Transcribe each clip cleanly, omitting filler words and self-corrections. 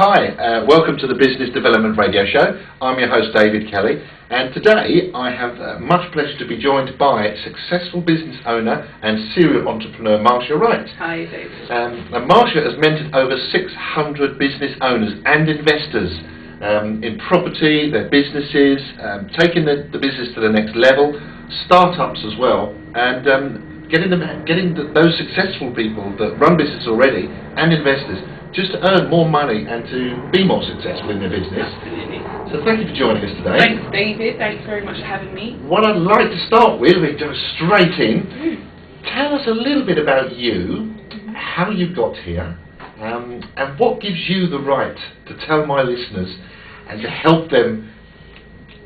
Hi, welcome to the Business Development Radio Show. I'm your host David Kelly, and today I have much pleasure to be joined by successful business owner and serial entrepreneur Marsha Wright. Hi David. Marsha has mentored over 600 business owners and investors in property, their businesses, taking the business to the next level, startups as well, and getting those successful people that run business already and investors just to earn more money and to be more successful in their business. Absolutely. So thank you for joining us today. Thanks David, thanks very much for having me. What I'd like to start with, we go straight in. Tell us a little bit about you, how you got here, and what gives you the right to tell my listeners and to help them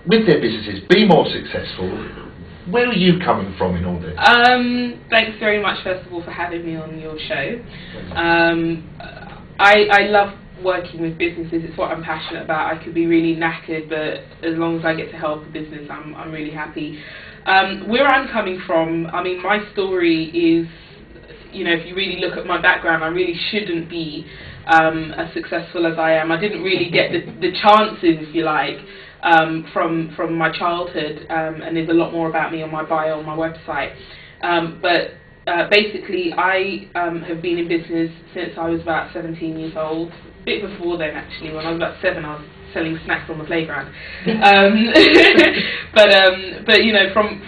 with their businesses be more successful. Where are you coming from in all this? Thanks very much first of all for having me on your show. I love working with businesses. It's what I'm passionate about. I could be really knackered, but as long as I get to help a business, I'm really happy. Where I'm coming from, I mean, my story is, you know, if you really look at my background, I really shouldn't be as successful as I am. I didn't really get the chances, if you like, from my childhood, and there's a lot more about me on my bio on my website. But basically, I have been in business since I was about 17 years old. A bit before then, actually. When I was about 7, I was selling snacks on the playground. But you know, from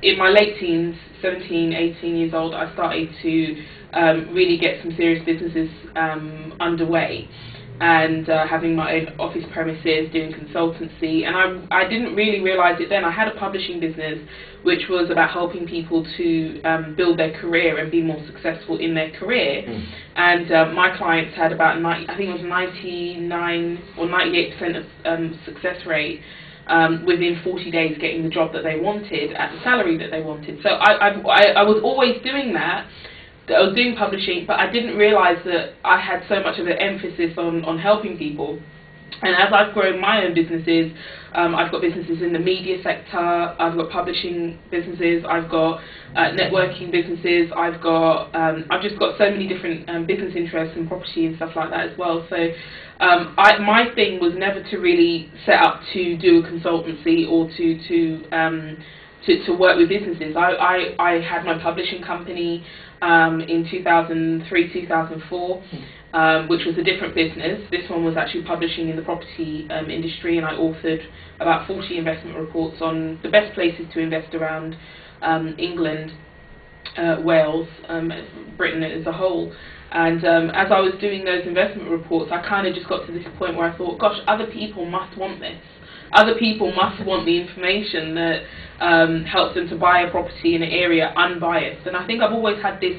in my late teens, 17, 18 years old, I started to really get some serious businesses underway. And having my own office premises, doing consultancy, and I didn't really realise it then. I had a publishing business which was about helping people to build their career and be more successful in their career. And my clients had about 99 or 98% of success rate within 40 days getting the job that they wanted at the salary that they wanted. So I was always doing that. I was doing publishing, but I didn't realise that I had so much of an emphasis on helping people. And as I've grown my own businesses, I've got businesses in the media sector, I've got publishing businesses, I've got networking businesses, I've just got so many different business interests and property and stuff like that as well. So my thing was never to really set up to do a consultancy or to work with businesses. I had my publishing company in 2003, 2004, which was a different business. This one was actually publishing in the property industry, and I authored about 40 investment reports on the best places to invest around England, Wales, Britain as a whole. And as I was doing those investment reports, I kind of just got to this point where I thought, gosh, other people must want this. Other people must want the information that helps them to buy a property in an area unbiased. And I think I've always had this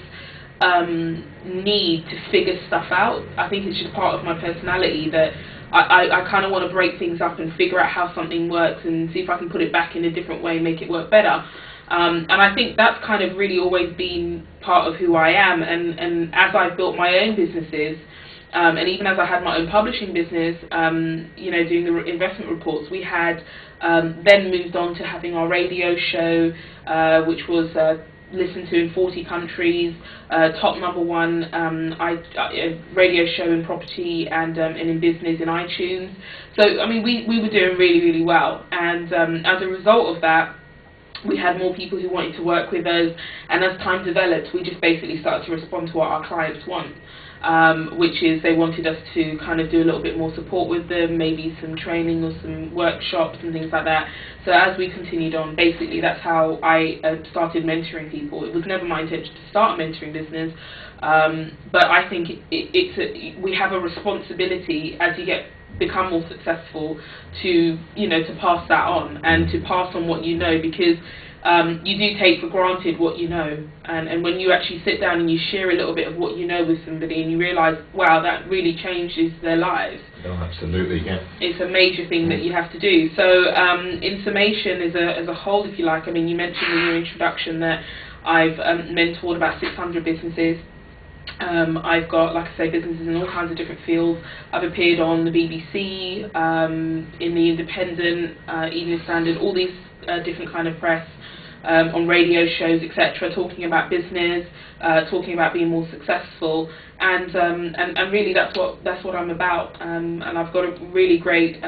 need to figure stuff out. I think it's just part of my personality that I kind of want to break things up and figure out how something works and see if I can put it back in a different way and make it work better. And I think that's kind of really always been part of who I am. And as I've built my own businesses, and even as I had my own publishing business, you know, doing the investment reports, we had then moved on to having our radio show, which was listened to in 40 countries, top #1 radio show in property and in business in iTunes. So, I mean, we were doing really, really well. And as a result of that, we had more people who wanted to work with us. And as time developed, we just basically started to respond to what our clients want. Which is they wanted us to kind of do a little bit more support with them, maybe some training or some workshops and things like that. So as we continued on, basically that's how I started mentoring people. It was never my intention to start a mentoring business, but I think we have a responsibility as you become more successful to, you know, to pass that on and to pass on what you know, because you do take for granted what you know, and when you actually sit down and you share a little bit of what you know with somebody and you realise, wow, that really changes their lives. Oh, absolutely, yeah. It's a major thing that you have to do. So in summation, as a whole, if you like, I mean, you mentioned in your introduction that I've mentored about 600 businesses. I've got, like I say, businesses in all kinds of different fields. I've appeared on the BBC, in the Independent, Evening Standard, all these different kind of press. on radio shows, etc., talking about business, talking about being more successful, and really that's what I'm about. And I've got a really great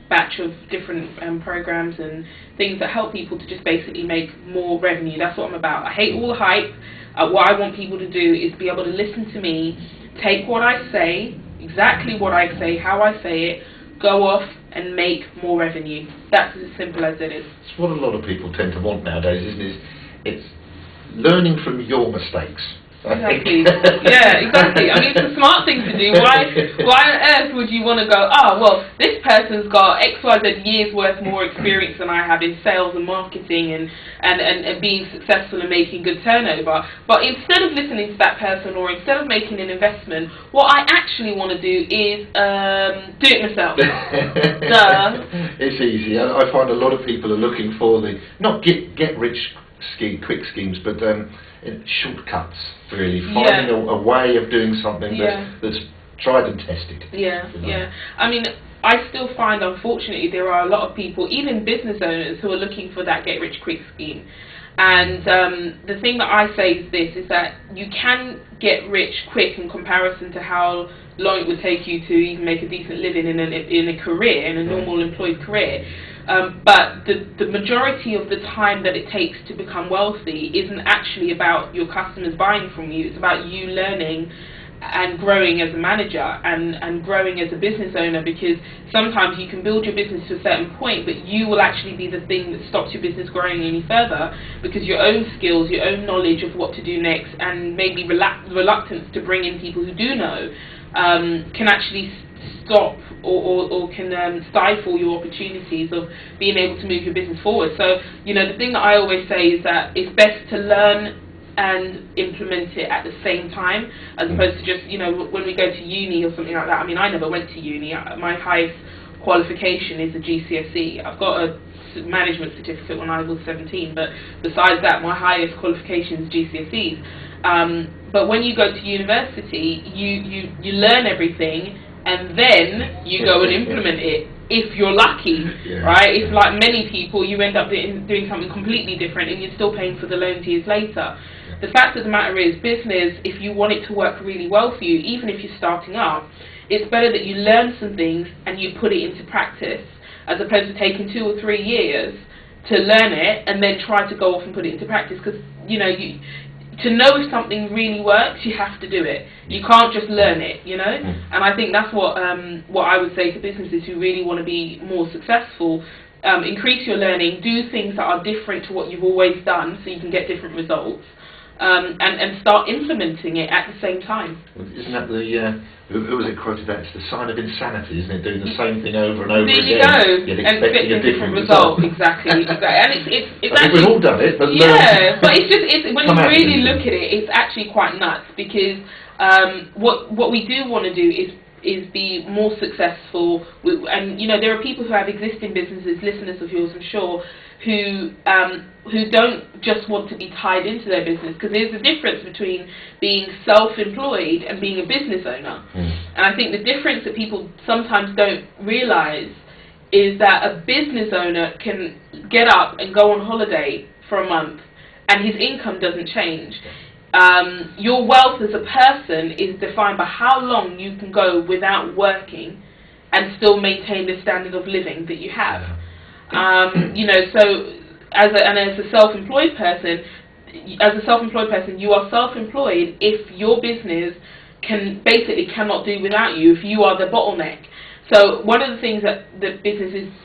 batch of different programs and things that help people to just basically make more revenue. That's what I'm about. I hate all the hype. What I want people to do is be able to listen to me, take what I say, exactly what I say, how I say it, go off and make more revenue. That's as simple as it is. It's what a lot of people tend to want nowadays, isn't it? It's learning from your mistakes. Exactly. Yeah, exactly. I mean, it's a smart thing to do. Why on earth would you want to go, oh, well, this person's got X, Y, Z years worth more experience than I have in sales and marketing and being successful and making good turnover. But instead of listening to that person or instead of making an investment, what I actually want to do is do it myself. Duh. It's easy. I find a lot of people are looking for the, not get rich quick schemes, but shortcuts, really, finding a way of doing something that's tried and tested. Yeah, yeah. I mean, I still find, unfortunately, there are a lot of people, even business owners, who are looking for that get-rich-quick scheme. And the thing that I say is this, is that you can get rich quick in comparison to how long it would take you to even make a decent living in a career, in a normal employed career. But the majority of the time that it takes to become wealthy isn't actually about your customers buying from you. It's about you learning and growing as a manager and growing as a business owner, because sometimes you can build your business to a certain point, but you will actually be the thing that stops your business growing any further, because your own skills, your own knowledge of what to do next, and maybe reluctance to bring in people who do know, can actually stop or can stifle your opportunities of being able to move your business forward. So, the thing that I always say is that it's best to learn and implement it at the same time, as opposed to just, when we go to uni or something like that. I mean, I never went to uni. My highest qualification is a GCSE. I've got a management certificate when I was 17, but besides that, my highest qualification is GCSEs. But when you go to university, you learn everything, and then you go and implement it, if you're lucky, right? If, like many people, you end up doing something completely different and you're still paying for the loans years later. The fact of the matter is, business, if you want it to work really well for you, even if you're starting up, it's better that you learn some things and you put it into practice, as opposed to taking 2 or 3 years to learn it and then try to go off and put it into practice. Because, to know if something really works, you have to do it. You can't just learn it, And I think that's what I would say to businesses who really want to be more successful. Increase your learning, do things that are different to what you've always done so you can get different results, and start implementing it at the same time. Isn't that who was it quoted that? It's the sign of insanity, isn't it? Doing the same thing over and over again. There you go. Yet And expecting a different result. Exactly. And it's I think we've all done it, but but it's when you really look at it, it's actually quite nuts, because what we do want to do is be more successful. And there are people who have existing businesses, listeners of yours, I'm sure, who don't just want to be tied into their business, because there's a difference between being self-employed and being a business owner. And I think the difference that people sometimes don't realise is that a business owner can get up and go on holiday for a month and his income doesn't change. Your wealth as a person is defined by how long you can go without working and still maintain the standard of living that you have. So as a self-employed person, you are self-employed if your business cannot do without you, if you are the bottleneck. So one of the things that businesses